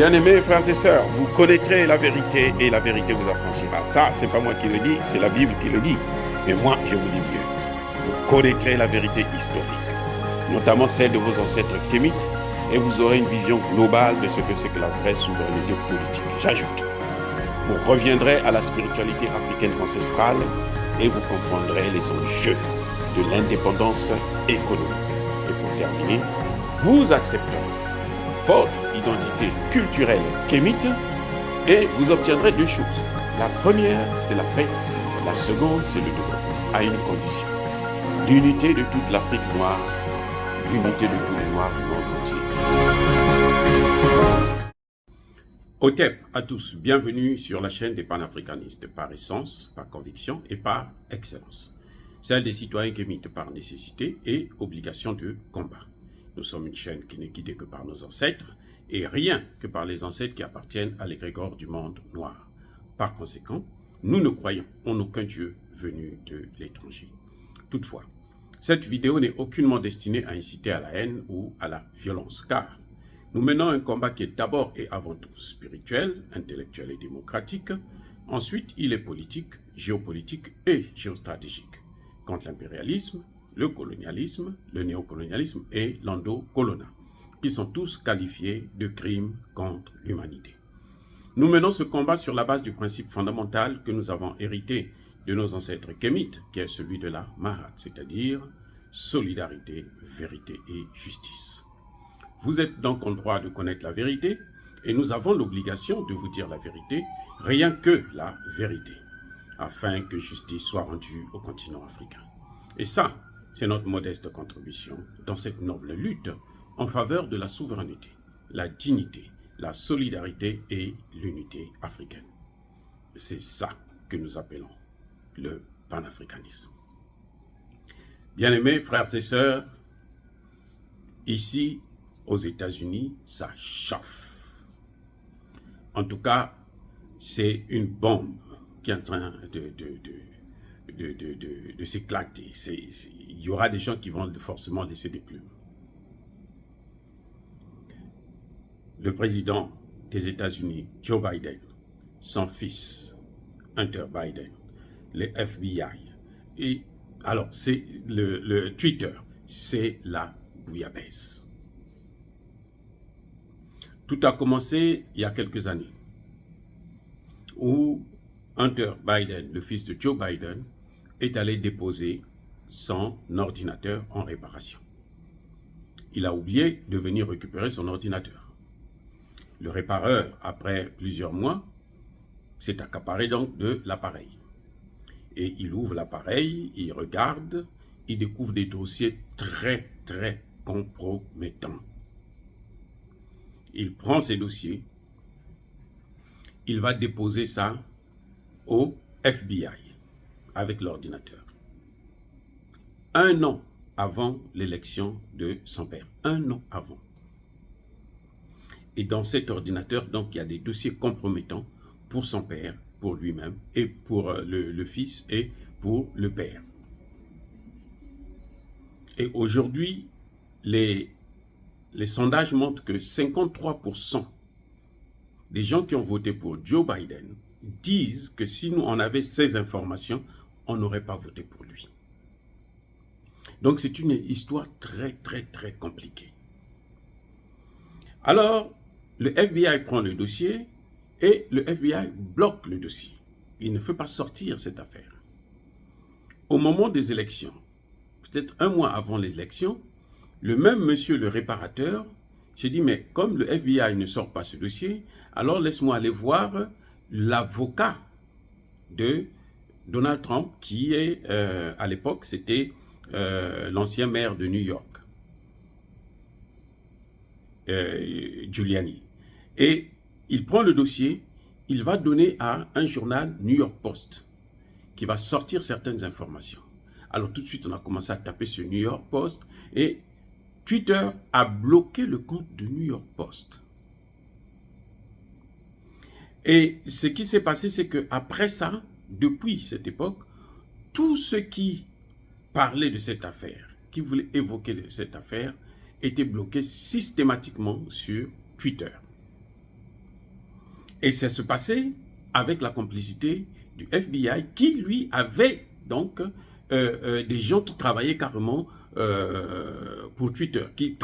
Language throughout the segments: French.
Bien-aimés frères et sœurs, vous connaîtrez la vérité et la vérité vous affranchira. Ça, c'est pas moi qui le dis, c'est la Bible qui le dit. Mais moi, je vous dis mieux. Vous connaîtrez la vérité historique, notamment celle de vos ancêtres kémites, et vous aurez une vision globale de ce que c'est que la vraie souveraineté politique. J'ajoute, vous reviendrez à la spiritualité africaine ancestrale et vous comprendrez les enjeux de l'indépendance économique. Et pour terminer, vous accepterez votre identité culturelle kémite et vous obtiendrez deux choses. La première, c'est la paix. La seconde, c'est le développement, à une condition. L'unité de toute l'Afrique noire, l'unité de tous les Noirs du monde entier. Otep à tous, bienvenue sur la chaîne des panafricanistes, par essence, par conviction et par excellence. Celle des citoyens kémites par nécessité et obligation de combat. Nous sommes une chaîne qui n'est guidée que par nos ancêtres et rien que par les ancêtres qui appartiennent à l'égrégore du monde noir. Par conséquent, nous ne croyons en aucun Dieu venu de l'étranger. Toutefois, cette vidéo n'est aucunement destinée à inciter à la haine ou à la violence, car nous menons un combat qui est d'abord et avant tout spirituel, intellectuel et démocratique. Ensuite, il est politique, géopolitique et géostratégique, contre l'impérialisme, le colonialisme, le néocolonialisme et l'endocolonat, qui sont tous qualifiés de crimes contre l'humanité. Nous menons ce combat sur la base du principe fondamental que nous avons hérité de nos ancêtres kémites, qui est celui de la Mahat, c'est-à-dire solidarité, vérité et justice. Vous êtes donc en droit de connaître la vérité, et nous avons l'obligation de vous dire la vérité, rien que la vérité, afin que justice soit rendue au continent africain. Et ça, c'est notre modeste contribution dans cette noble lutte en faveur de la souveraineté, la dignité, la solidarité et l'unité africaine. C'est ça que nous appelons le panafricanisme. Bien-aimés frères et sœurs, ici aux États-Unis, ça chauffe. En tout cas, c'est une bombe qui est en train de s'éclater. Il y aura des gens qui vont forcément laisser des plumes. Le président des États-Unis, Joe Biden, son fils, Hunter Biden, les FBI, et alors c'est le Twitter, c'est la bouillabaisse. Tout a commencé il y a quelques années, où Hunter Biden, le fils de Joe Biden, est allé déposer son ordinateur en réparation. Il a oublié de venir récupérer son ordinateur. Le répareur, après plusieurs mois, s'est accaparé donc de l'appareil. Et il ouvre l'appareil, il regarde, il découvre des dossiers très, très compromettants. Il prend ces dossiers, il va déposer ça au FBI avec l'ordinateur. 1 an avant l'élection de son père. 1 an avant. Et dans cet ordinateur, donc, il y a des dossiers compromettants pour son père, pour lui-même, et pour le fils et pour le père. Et aujourd'hui, les sondages montrent que 53% des gens qui ont voté pour Joe Biden disent que si nous on avait ces informations, on n'aurait pas voté pour lui. Donc c'est une histoire très très très compliquée. Alors, le FBI prend le dossier et le FBI bloque le dossier. Il ne fait pas sortir cette affaire. Au moment des élections, peut-être 1 mois avant les élections, le même monsieur, le réparateur, j'ai dit, mais comme le FBI ne sort pas ce dossier, alors laisse-moi aller voir l'avocat de Donald Trump, qui est, à l'époque, c'était l'ancien maire de New York, Giuliani. Et il prend le dossier, il va donner à un journal New York Post, qui va sortir certaines informations. Alors tout de suite, on a commencé à taper sur New York Post, et Twitter a bloqué le compte de New York Post. Et ce qui s'est passé, c'est qu'après ça, depuis cette époque, tous ceux qui parlaient de cette affaire, qui voulaient évoquer cette affaire, étaient bloqués systématiquement sur Twitter. Et ça se passait avec la complicité du FBI qui, lui, avait donc des gens qui travaillaient carrément pour Twitter, qui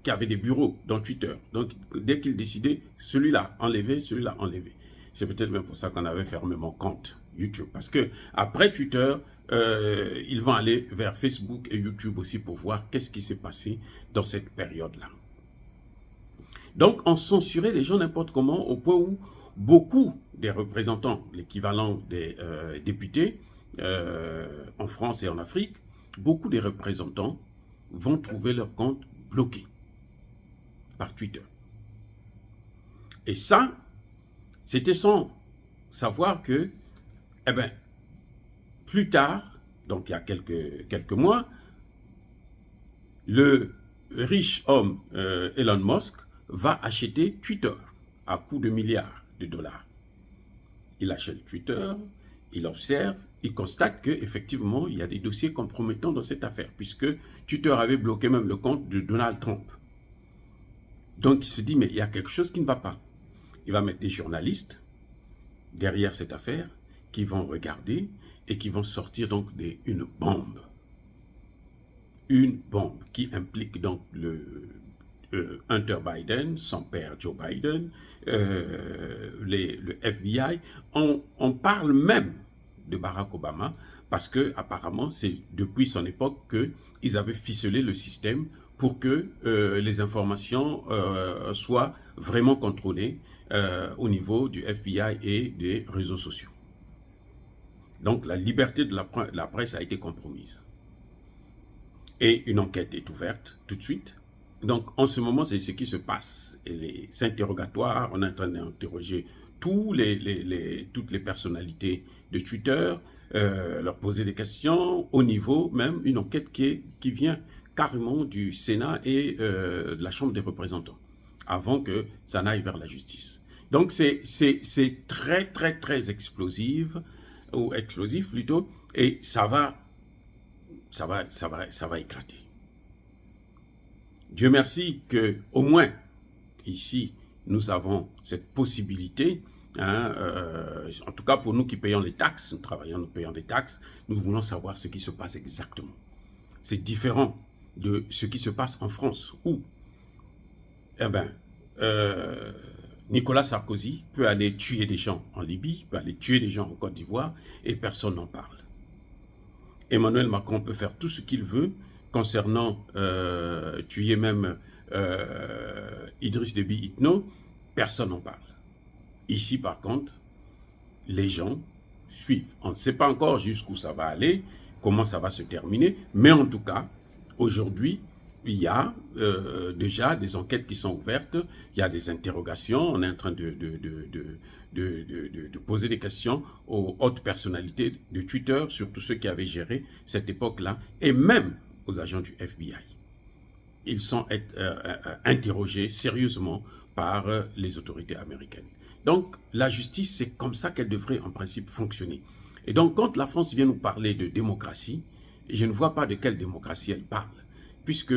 avaient des bureaux dans Twitter. Donc, dès qu'ils décidaient, celui-là enlevé, celui-là enlevé. C'est peut-être même pour ça qu'on avait fermé mon compte YouTube. Parce que après Twitter, ils vont aller vers Facebook et YouTube aussi pour voir qu'est-ce qui s'est passé dans cette période-là. Donc, on censurait les gens n'importe comment au point où beaucoup des représentants, l'équivalent des députés en France et en Afrique, beaucoup des représentants vont trouver leur compte bloqué par Twitter. Et ça, c'était sans savoir que, eh bien, plus tard, donc il y a quelques mois, le riche homme Elon Musk va acheter Twitter à coût de milliards de dollars. Il achète Twitter, il observe, il constate qu'effectivement, il y a des dossiers compromettants dans cette affaire, puisque Twitter avait bloqué même le compte de Donald Trump. Donc, il se dit, mais il y a quelque chose qui ne va pas. Il va mettre des journalistes derrière cette affaire qui vont regarder et qui vont sortir donc une bombe. Une bombe qui implique donc le Hunter Biden, son père Joe Biden, le FBI. On parle même de Barack Obama parce que apparemment c'est depuis son époque qu'ils avaient ficelé le système pour que les informations soient vraiment contrôlées au niveau du FBI et des réseaux sociaux. Donc la liberté de la presse a été compromise. Et une enquête est ouverte tout de suite. Donc en ce moment, c'est ce qui se passe. Et les interrogatoires, on est en train d'interroger toutes les personnalités de Twitter, leur poser des questions, au niveau même une enquête qui vient carrément du Sénat et de la Chambre des représentants, avant que ça n'aille vers la justice. Donc c'est très, très, très explosif plutôt, et ça va éclater. Dieu merci que au moins ici nous avons cette possibilité, en tout cas pour nous qui payons les taxes, nous payons des taxes, nous voulons savoir ce qui se passe exactement. C'est différent de ce qui se passe en France où Nicolas Sarkozy peut aller tuer des gens en Libye, peut aller tuer des gens en Côte d'Ivoire et personne n'en parle. Emmanuel Macron peut faire tout ce qu'il veut concernant tuer même Idriss Déby Itno, personne n'en parle. Ici par contre, les gens suivent. On ne sait pas encore jusqu'où ça va aller, comment ça va se terminer, mais en tout cas, aujourd'hui, il y a déjà des enquêtes qui sont ouvertes, il y a des interrogations, on est en train de poser des questions aux hautes personnalités de Twitter, surtout ceux qui avaient géré cette époque-là, et même aux agents du FBI. Ils sont interrogés sérieusement par les autorités américaines. Donc, la justice, c'est comme ça qu'elle devrait en principe fonctionner. Et donc, quand la France vient nous parler de démocratie, je ne vois pas de quelle démocratie elle parle. Puisque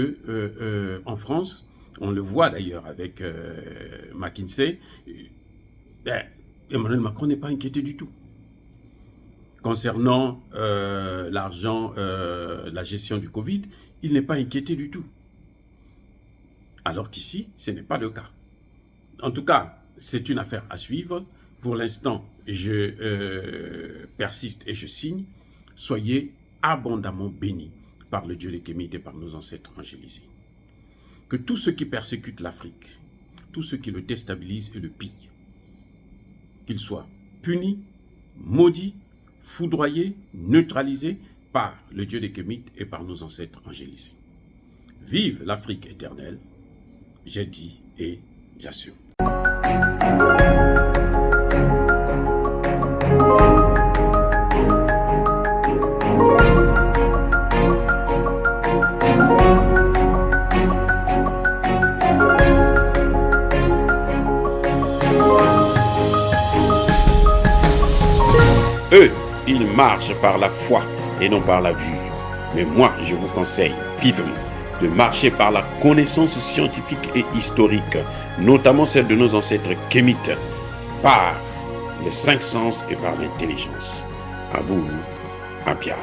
en France, on le voit d'ailleurs avec McKinsey, Emmanuel Macron n'est pas inquiété du tout. Concernant l'argent, la gestion du Covid, il n'est pas inquiété du tout. Alors qu'ici, ce n'est pas le cas. En tout cas, c'est une affaire à suivre. Pour l'instant, je persiste et je signe. Soyez abondamment bénis par le Dieu des Kémites et par nos ancêtres angélisés. Que tous ceux qui persécutent l'Afrique, tous ceux qui le déstabilisent et le pillent, qu'ils soient punis, maudits, foudroyés, neutralisés par le Dieu des Kémites et par nos ancêtres angélisés. Vive l'Afrique éternelle, j'ai dit et j'assure. Eux, ils marchent par la foi et non par la vue. Mais moi, je vous conseille vivement de marcher par la connaissance scientifique et historique, notamment celle de nos ancêtres kémites, par les cinq sens et par l'intelligence. Abou Apia.